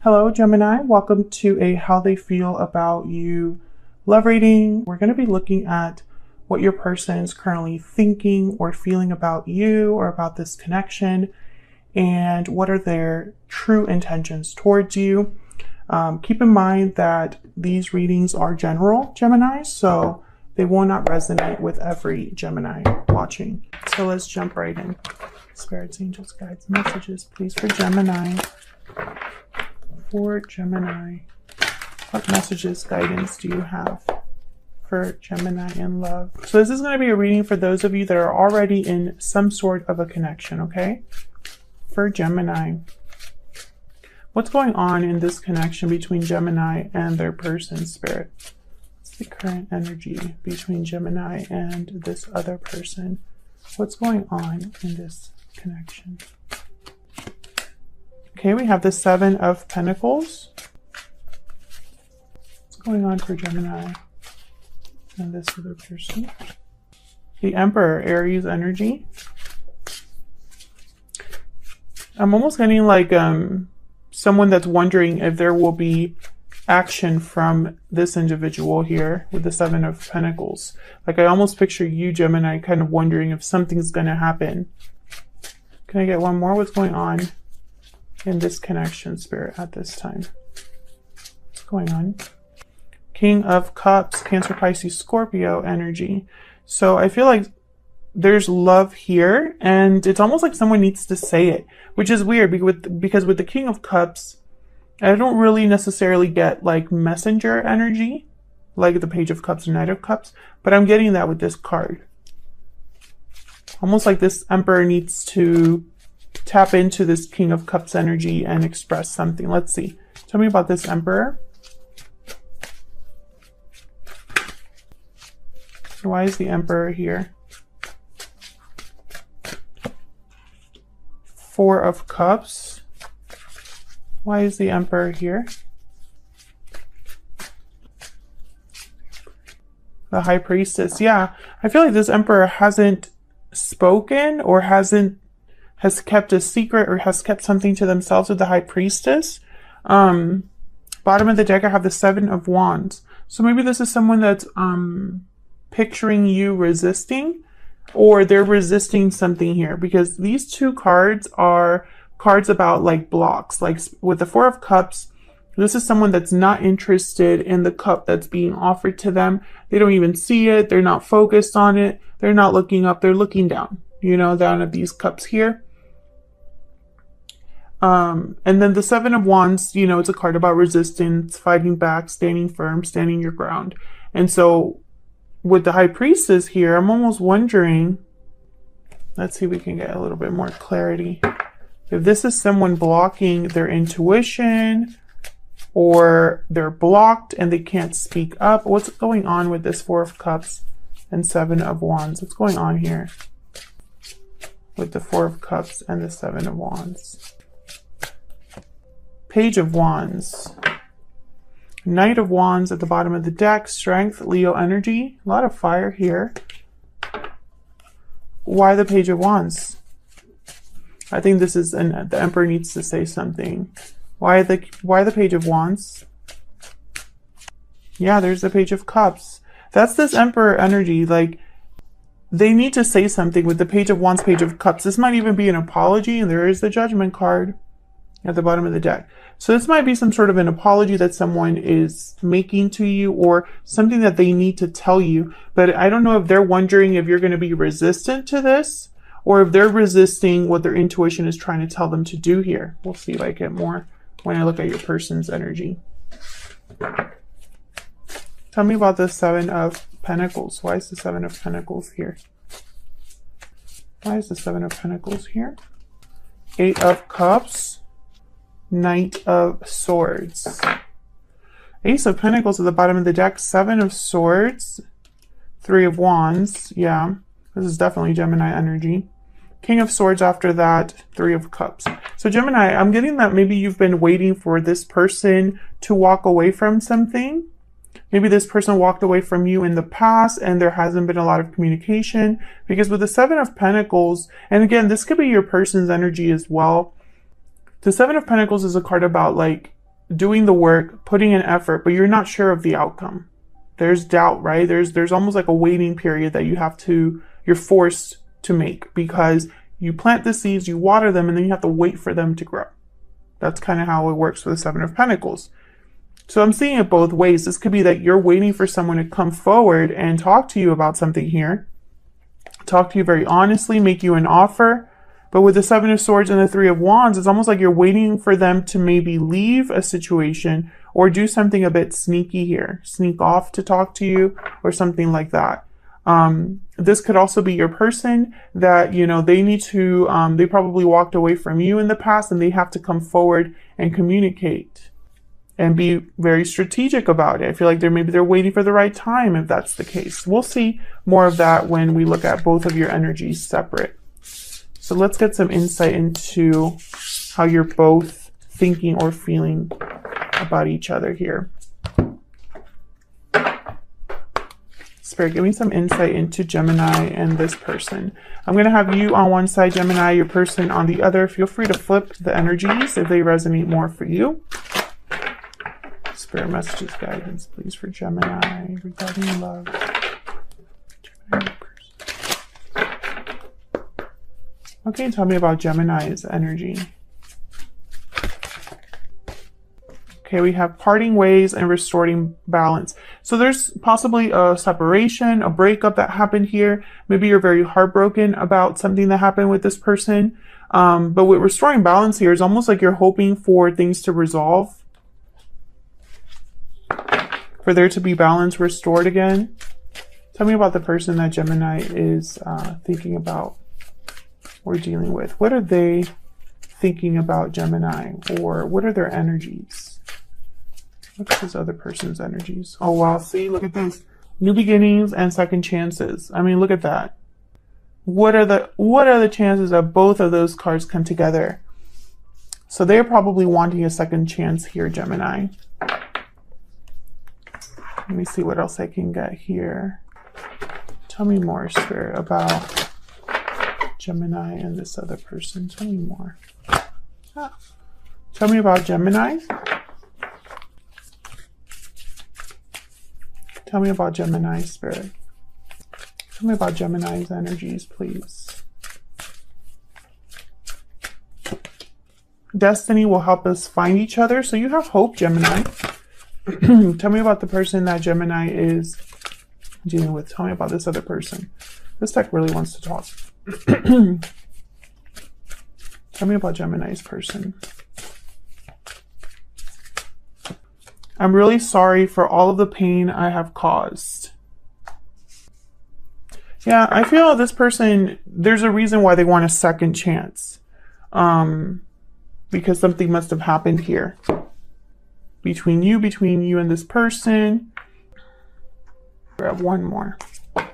Hello, Gemini. Welcome to a How They Feel About You love reading. We're going to be looking at what your person is currently thinking or feeling about you or about this connection, and what are their true intentions towards you. Keep in mind that these readings are general, Gemini, so they will not resonate with every Gemini watching. So let's jump right in. Spirits, angels, guides, messages, please, for Gemini. For Gemini, what messages, guidance do you have for Gemini in love? So this is going to be a reading for those of you that are already in some sort of a connection, okay? For Gemini, what's going on in this connection between Gemini and their person, spirit? What's the current energy between Gemini and this other person? What's going on in this connection? Okay, we have the Seven of Pentacles. What's going on for Gemini and this other person? The Emperor, Aries energy. I'm almost getting like someone that's wondering if there will be action from this individual here with the Seven of Pentacles. Like I almost picture you, Gemini, kind of wondering if something's going to happen. Can I get one more? What's going on in this connection, spirit, at this time? What's going on? King of Cups, Cancer, Pisces, Scorpio energy. So I feel like there's love here, and it's almost like someone needs to say it, which is weird because with the King of Cups, I don't really necessarily get like messenger energy, like the Page of Cups or Knight of Cups, but I'm getting that with this card. Almost like this Emperor needs to tap into this King of Cups energy and express something. Let's see. Tell me about this Emperor. Why is the Emperor here? Four of Cups. Why is the Emperor here? The High Priestess. Yeah, I feel like this Emperor hasn't spoken or has kept a secret or has kept something to themselves with the High Priestess. Bottom of the deck, I have the Seven of Wands. So maybe this is someone that's picturing you resisting, or they're resisting something here, because these two cards are cards about like blocks. Like with the Four of Cups, this is someone that's not interested in the cup that's being offered to them. They don't even see it. They're not focused on it. They're not looking up. They're looking down, you know, down at these cups here. And then the Seven of Wands, you know, it's a card about resistance, fighting back, standing firm, standing your ground. And so with the High Priestess here, I'm almost wondering, let's see if we can get a little bit more clarity. If this is someone blocking their intuition, or they're blocked and they can't speak up. What's going on with this Four of Cups and Seven of Wands? What's going on here with the Four of Cups and the Seven of Wands? Page of Wands. Knight of Wands at the bottom of the deck. Strength, Leo energy. A lot of fire here. Why the Page of Wands? I think this is the Emperor needs to say something. Why the Page of Wands? Yeah, there's the Page of Cups. That's this Emperor energy. Like, they need to say something with the Page of Wands, Page of Cups. This might even be an apology, and there is the Judgment card at the bottom of the deck. So this might be some sort of an apology that someone is making to you, or something that they need to tell you. But I don't know if they're wondering if you're going to be resistant to this, or if they're resisting what their intuition is trying to tell them to do here. We'll see if I get more when I look at your person's energy. Tell me about the Seven of Pentacles. Why is the Seven of Pentacles here? Why is the Seven of Pentacles here? Eight of Cups. Knight of Swords. Ace of Pentacles at the bottom of the deck. Seven of Swords. Three of Wands. Yeah, this is definitely Gemini energy. King of Swords after that. Three of Cups. So Gemini, I'm getting that maybe you've been waiting for this person to walk away from something. Maybe this person walked away from you in the past and there hasn't been a lot of communication, because with the Seven of Pentacles, and again, this could be your person's energy as well. The Seven of Pentacles is a card about like doing the work, putting in effort, but you're not sure of the outcome. There's doubt, right? There's almost like a waiting period that you're forced to make, because you plant the seeds, you water them, and then you have to wait for them to grow. That's kind of how it works with the Seven of Pentacles. So I'm seeing it both ways. This could be that you're waiting for someone to come forward and talk to you about something here. Talk to you very honestly, make you an offer. But with the Seven of Swords and the Three of Wands, it's almost like you're waiting for them to maybe leave a situation or do something a bit sneaky here. Sneak off to talk to you or something like that. This could also be your person that, you know, they need to, they probably walked away from you in the past and they have to come forward and communicate and be very strategic about it. I feel like maybe they're waiting for the right time if that's the case. We'll see more of that when we look at both of your energies separate. So let's get some insight into how you're both thinking or feeling about each other here. Spirit, give me some insight into Gemini and this person. I'm going to have you on one side, Gemini, your person on the other. Feel free to flip the energies if they resonate more for you. Spirit messages, guidance, please, for Gemini regarding love. Gemini person. Okay, tell me about Gemini's energy. Okay, we have parting ways and restoring balance. So there's possibly a separation, a breakup that happened here. Maybe you're very heartbroken about something that happened with this person. But with restoring balance here, it's almost like you're hoping for things to resolve. For there to be balance restored again. Tell me about the person that Gemini is thinking about or dealing with. What are they thinking about Gemini? Or what are their energies? Look at this other person's energies. Oh, wow. See, look at this. New beginnings and second chances. I mean, look at that. What are the chances that both of those cards come together? So they're probably wanting a second chance here, Gemini. Let me see what else I can get here. Tell me more, Spirit, about Gemini and this other person. Tell me more. Tell me about Gemini. Tell me about Gemini, Spirit. Tell me about Gemini's energies, please. Destiny will help us find each other. So you have hope, Gemini. Tell me about the person that Gemini is dealing with. Tell me about this other person. This deck really wants to talk. Tell me about Gemini's person. I'm really sorry for all of the pain I have caused. Yeah, I feel this person, there's a reason why they want a second chance. Because something must have happened here. Between you and this person. Grab one more. Can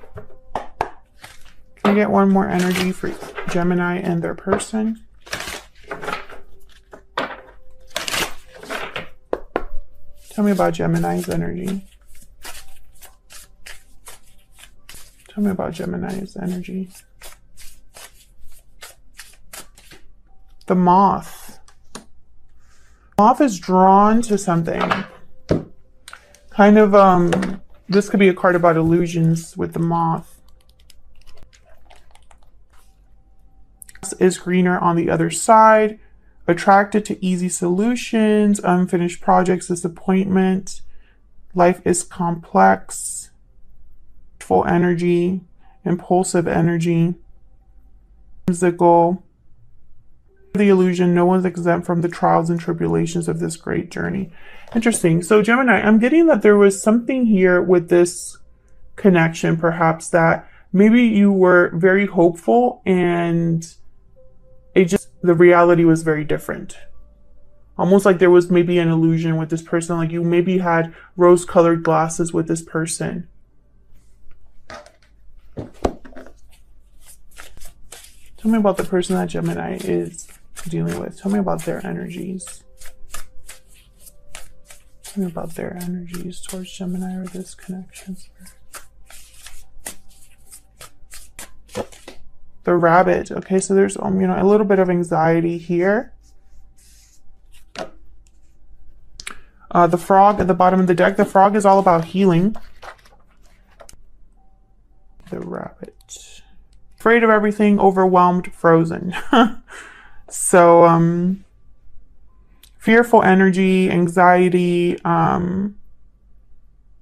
I get one more energy for Gemini and their person? Tell me about Gemini's energy. Tell me about Gemini's energy. The moth. Moth is drawn to something. Kind of, this could be a card about illusions with the moth. Is greener on the other side. Attracted to easy solutions, unfinished projects, disappointment. Life is complex. Full energy, impulsive energy. Whimsical. The illusion, no one's exempt from the trials and tribulations of this great journey. Interesting. So Gemini, I'm getting that there was something here with this connection, perhaps, that maybe you were very hopeful and the reality was very different. Almost like there was maybe an illusion with this person, like you maybe had rose-colored glasses with this person. Tell me about the person that Gemini is dealing with. Tell me about their energies. Tell me about their energies towards Gemini or this connection. The rabbit. Okay, so there's a little bit of anxiety here. The frog at the bottom of the deck. The frog is all about healing. The rabbit. Afraid of everything, overwhelmed, frozen. So, fearful energy, anxiety.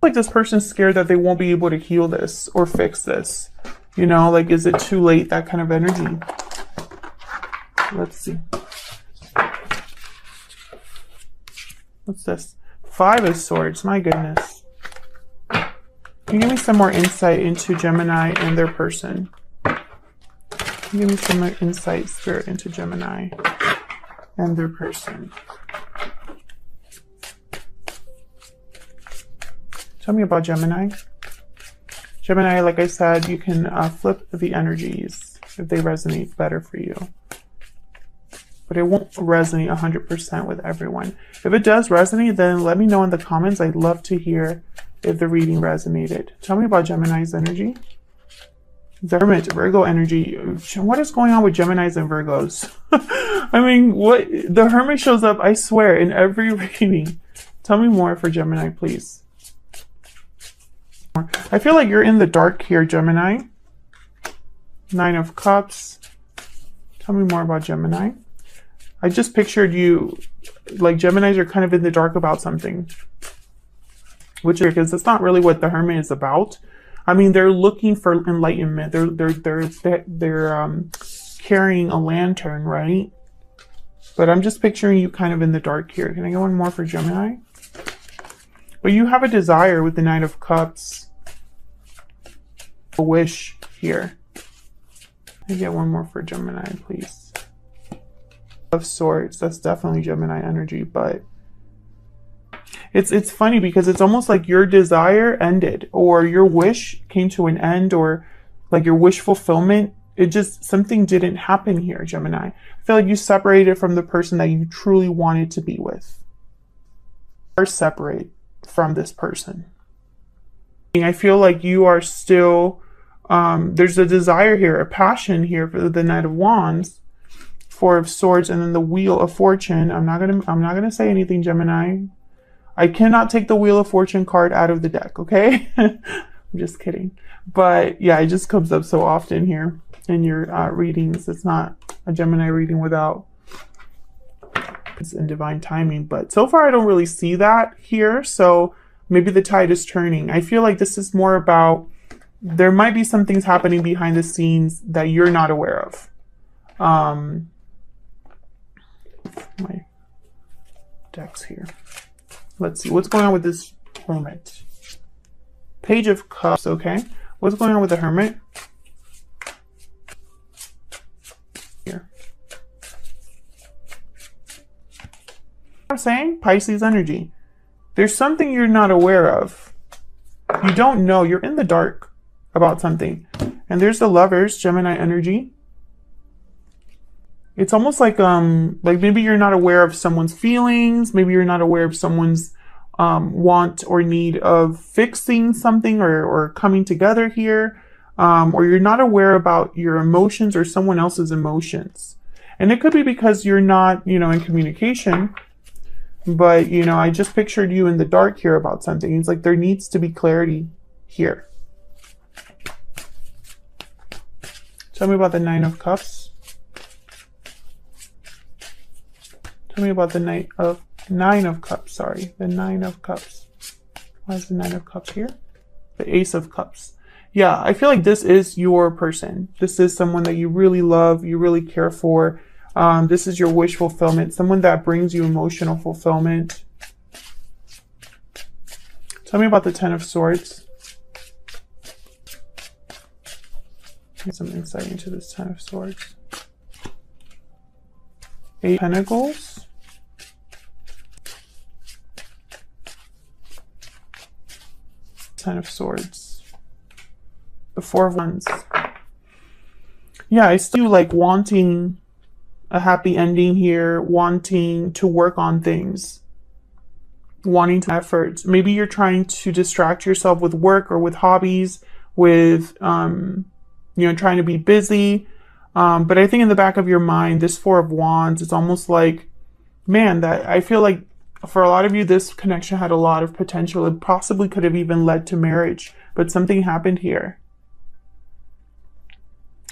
Like this person's scared that they won't be able to heal this or fix this. You know, like, is it too late? That kind of energy. Let's see. What's this? 5 of Swords. My goodness. Can you give me some more insight into Gemini and their person? Can you give me some more insight, Spirit, into Gemini and their person? Tell me about Gemini. Gemini, like I said, you can flip the energies if they resonate better for you. But it won't resonate 100% with everyone. If it does resonate, then let me know in the comments. I'd love to hear if the reading resonated. Tell me about Gemini's energy. The Hermit, Virgo energy. What is going on with Geminis and Virgos? I mean, what? The Hermit shows up, I swear, in every reading. Tell me more for Gemini, please. I feel like you're in the dark here, Gemini. 9 of Cups. Tell me more about Gemini. I just pictured you, like Geminis are kind of in the dark about something. Which is because that's not really what the Hermit is about. I mean, they're looking for enlightenment. They're carrying a lantern, right? But I'm just picturing you kind of in the dark here. Can I get one more for Gemini? But you have a desire with the Knight of Cups. A wish here. Can I get one more for Gemini, please? Of Swords. That's definitely Gemini energy, but it's funny because it's almost like your desire ended, or your wish came to an end, or like your wish fulfillment. It just, something didn't happen here, Gemini. I feel like you separated from the person that you truly wanted to be with. Or separate from this person. I feel like you are still, there's a desire here, a passion here for the Knight of Wands, 4 of Swords, and then the Wheel of Fortune. I'm not gonna say anything, Gemini. I cannot take the Wheel of Fortune card out of the deck, okay? I'm just kidding. But yeah, it just comes up so often here in your readings. It's not a Gemini reading without it's in divine timing. But so far, I don't really see that here. So maybe the tide is turning. I feel like this is more about, there might be some things happening behind the scenes that you're not aware of. My decks here. Let's see. What's going on with this Hermit? Page of Cups, okay. What's going on with the Hermit? Here. I'm saying Pisces energy. There's something you're not aware of. You don't know. You're in the dark about something. And there's the Lovers, Gemini energy. It's almost like maybe you're not aware of someone's feelings. Maybe you're not aware of someone's want or need of fixing something or coming together here. Or you're not aware about your emotions or someone else's emotions. And it could be because you're not, in communication. But, I just pictured you in the dark here about something. It's like there needs to be clarity here. Tell me about the 9 of Cups. Tell me about the 9 of Cups, sorry. The 9 of Cups. Why is the 9 of Cups here? The Ace of Cups. Yeah, I feel like this is your person. This is someone that you really love, you really care for. This is your wish fulfillment. Someone that brings you emotional fulfillment. Tell me about the 10 of Swords. Get some insight into this 10 of Swords. 8 of Pentacles. 10 of Swords. The 4 of Wands. Yeah, I still like wanting a happy ending here, wanting to work on things, wanting to effort. Maybe you're trying to distract yourself with work or with hobbies, with, trying to be busy. But I think in the back of your mind, this 4 of Wands, it's almost like, man, that I feel like For a lot of you, this connection had a lot of potential. It possibly could have even led to marriage, but something happened here.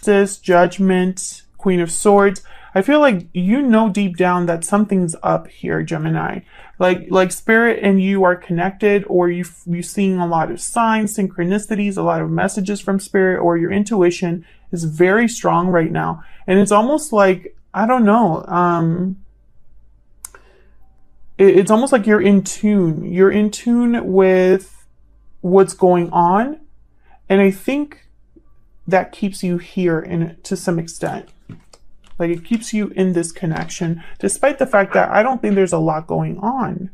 This Judgment, Queen of Swords. I feel like you know deep down that something's up here, Gemini. Like spirit and you are connected, or you're seeing a lot of signs, synchronicities, a lot of messages from spirit, or your intuition is very strong right now. And it's almost like, I don't know, it's almost like you're in tune. You're in tune with what's going on. And I think that keeps you here to some extent. Like it keeps you in this connection, despite the fact that I don't think there's a lot going on.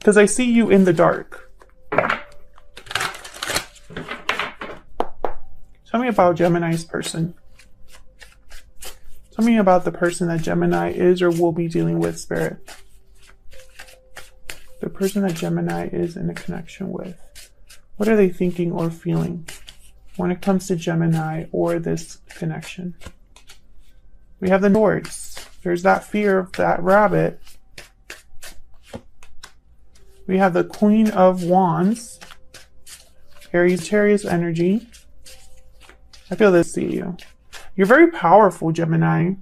Because I see you in the dark. Tell me about Gemini's person. Tell me about the person that Gemini is or will be dealing with, Spirit. The person that Gemini is in a connection with. What are they thinking or feeling when it comes to Gemini or this connection? We have the Swords. There's that fear of that rabbit. We have the Queen of Wands. Aries, Sagittarius energy. I feel this, see you. You're very powerful, Gemini.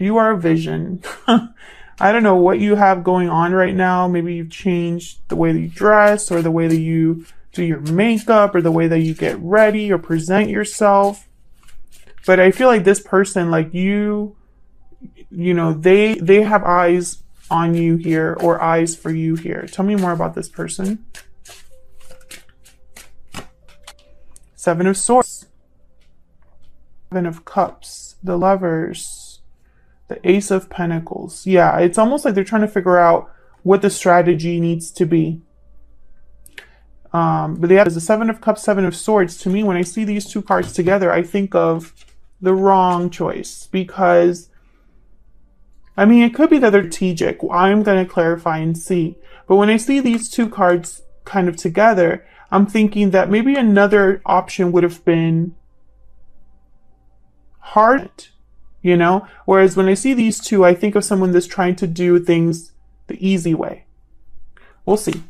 You are a vision. I don't know what you have going on right now. Maybe you've changed the way that you dress, or the way that you do your makeup, or the way that you get ready or present yourself. But I feel like this person, like you know, they have eyes on you here, or eyes for you here. Tell me more about this person. Seven of Swords. Seven of Cups. The Lovers. The Ace of Pentacles. Yeah, it's almost like they're trying to figure out what the strategy needs to be. But they have the Seven of Cups, Seven of Swords. To me, when I see these two cards together, I think of the wrong choice, because I mean, it could be that they're strategic. I'm going to clarify and see. But when I see these two cards kind of together, I'm thinking that maybe another option would have been hard, you know? Whereas when I see these two, I think of someone that's trying to do things the easy way. We'll see.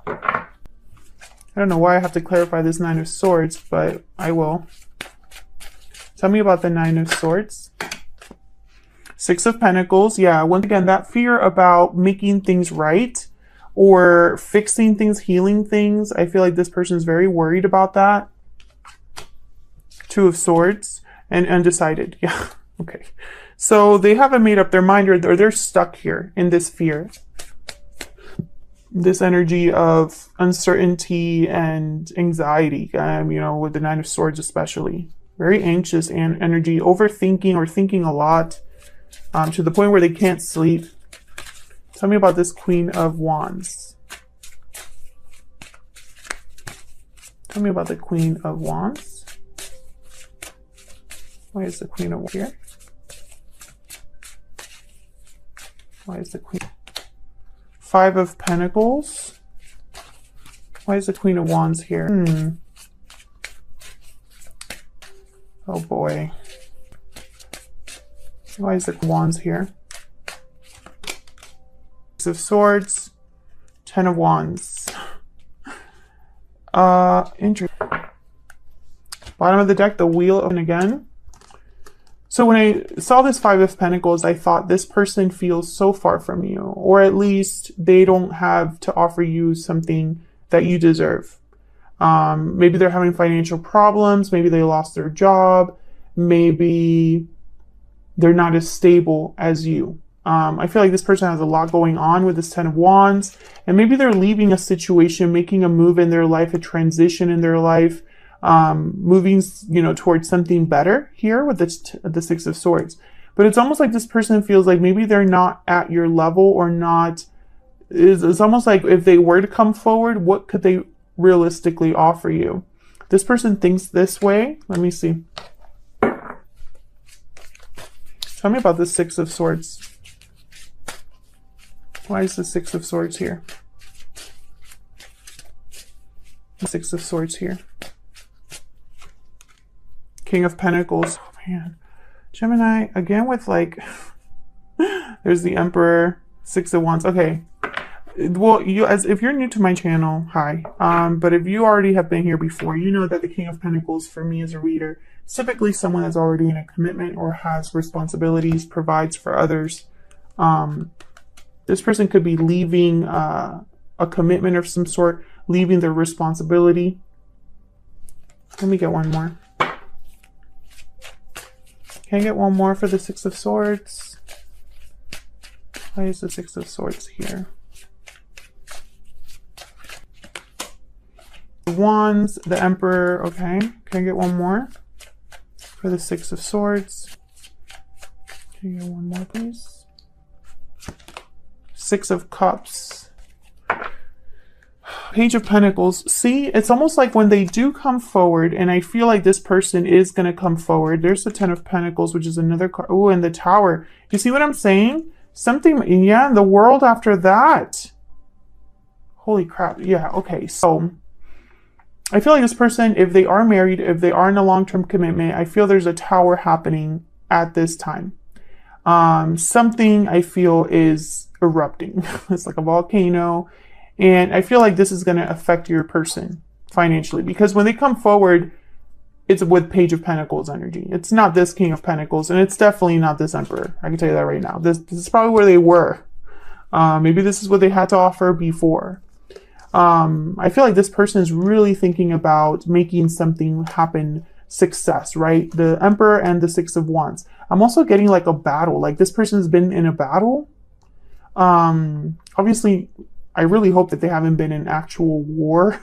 I don't know why I have to clarify this Nine of Swords, but I will. Tell me about the Nine of Swords. Six of Pentacles. Yeah, once again, that fear about making things right or fixing things, healing things. I feel like this person is very worried about that. Two of Swords and undecided. Yeah, okay. So they haven't made up their mind, or they're stuck here in this fear. This energy of uncertainty and anxiety, you know, with the Nine of Swords especially. Very anxious and energy, overthinking or thinking a lot, to the point where they can't sleep. Tell me about this Queen of Wands. Tell me about the Queen of Wands. Why is the Queen of Wands here? Why is the Queen? Five of Pentacles. Why is the Queen of Wands here? Oh boy. Why is the Wands here? Six of Swords. Ten of Wands. Interesting. Bottom of the deck, the Wheel open again. So when I saw this Five of Pentacles, I thought this person feels so far from you, or at least they don't have to offer you something that you deserve. Maybe they're having financial problems. Maybe they lost their job. Maybe they're not as stable as you. I feel like this person has a lot going on with this Ten of Wands, and maybe they're leaving a situation, making a move in their life, a transition in their life, moving, you know, towards something better here with the Six of Swords. But it's almost like this person feels like maybe they're not at your level, or not. It's almost like if they were to come forward, what could they realistically offer you? This person thinks this way. Let me see. Tell me about the Six of Swords. Why is the Six of Swords here? The Six of Swords here. King of Pentacles. Oh man. Gemini, again with like There's the Emperor, Six of Wands. Okay. Well, if you're new to my channel, hi. But if you already have been here before, you know that the King of Pentacles for me as a reader is typically someone that's already in a commitment or has responsibilities, provides for others. This person could be leaving a commitment of some sort, leaving their responsibility. Let me get one more. Can I get one more for the Six of Swords? Why is the Six of Swords here? Wands, the Emperor. Okay, can I get one more for the Six of Swords? Can you get one more, please? Six of Cups, Page of Pentacles. See, it's almost like when they do come forward, and I feel like this person is going to come forward. There's the Ten of Pentacles, which is another card. Oh, and the Tower. You see what I'm saying? Something, yeah, the World after that. Holy crap. Yeah, okay, so I feel like this person, if they are married, if they are in a long-term commitment, I feel there's a Tower happening at this time. Something I feel is erupting. It's like a volcano. And I feel like this is going to affect your person financially. Because when they come forward, it's with Page of Pentacles energy. It's not this King of Pentacles. And it's definitely not this Emperor. I can tell you that right now. This is probably where they were. Maybe this is what they had to offer before. I feel like this person is really thinking about making something happen, success, right? The Emperor and the Six of Wands. I'm also getting like a battle. Like this person's been in a battle. Obviously, I really hope that they haven't been in actual war,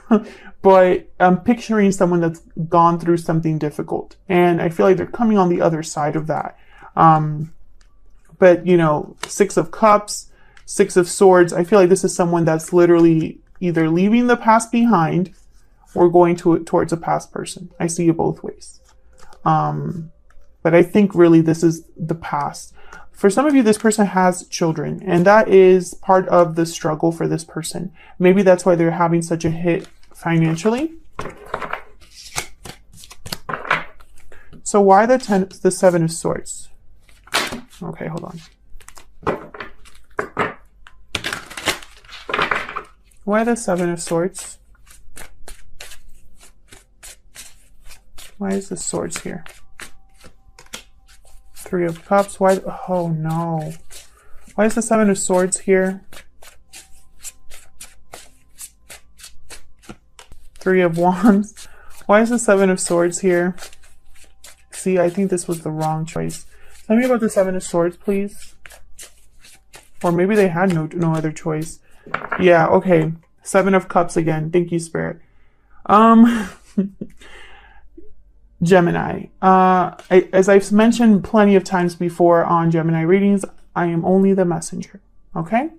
but I'm picturing someone that's gone through something difficult. And I feel like they're coming on the other side of that. But, you know, Six of Cups, Six of Swords, I feel like this is someone that's literally either leaving the past behind or going towards a past person. I see it both ways. But I think really this is the past. For some of you, this person has children, and that is part of the struggle for this person. Maybe that's why they're having such a hit financially. So why the Seven of Swords? Okay, hold on. Why the Seven of Swords? Why is the Swords here? Three of Cups. Why? Oh no. Why is the Seven of Swords here? Three of Wands. Why is the Seven of Swords here? See, I think this was the wrong choice. Tell me about the Seven of Swords, please. Or maybe they had no other choice. Yeah, okay. Seven of Cups again. Thank you, Spirit. Gemini. As I've mentioned plenty of times before on Gemini readings, I am only the messenger. Okay?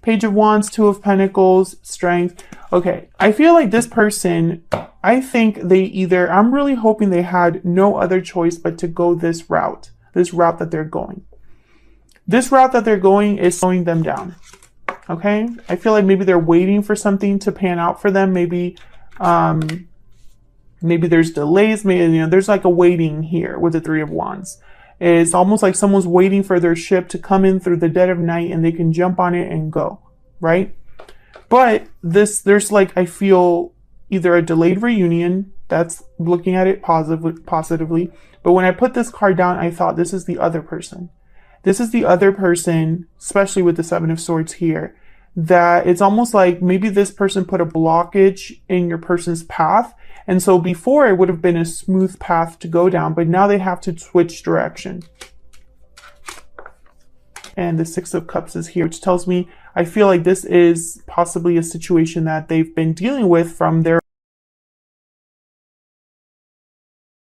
Page of Wands, Two of Pentacles, Strength. Okay. I feel like this person, I think they either, I'm really hoping they had no other choice but to go this route that they're going. This route that they're going is slowing them down. Okay? I feel like maybe they're waiting for something to pan out for them. Maybe there's delays. Maybe, you know, there's like a waiting here with the Three of Wands. It's almost like someone's waiting for their ship to come in through the dead of night and they can jump on it and go, right? But there's like, I feel either a delayed reunion, that's looking at it positively. But when I put this card down, I thought this is the other person. This is the other person, especially with the Seven of Swords here, that it's almost like maybe this person put a blockage in your person's path. And so before it would have been a smooth path to go down, but now they have to switch direction. And the Six of Cups is here, which tells me I feel like this is possibly a situation that they've been dealing with from their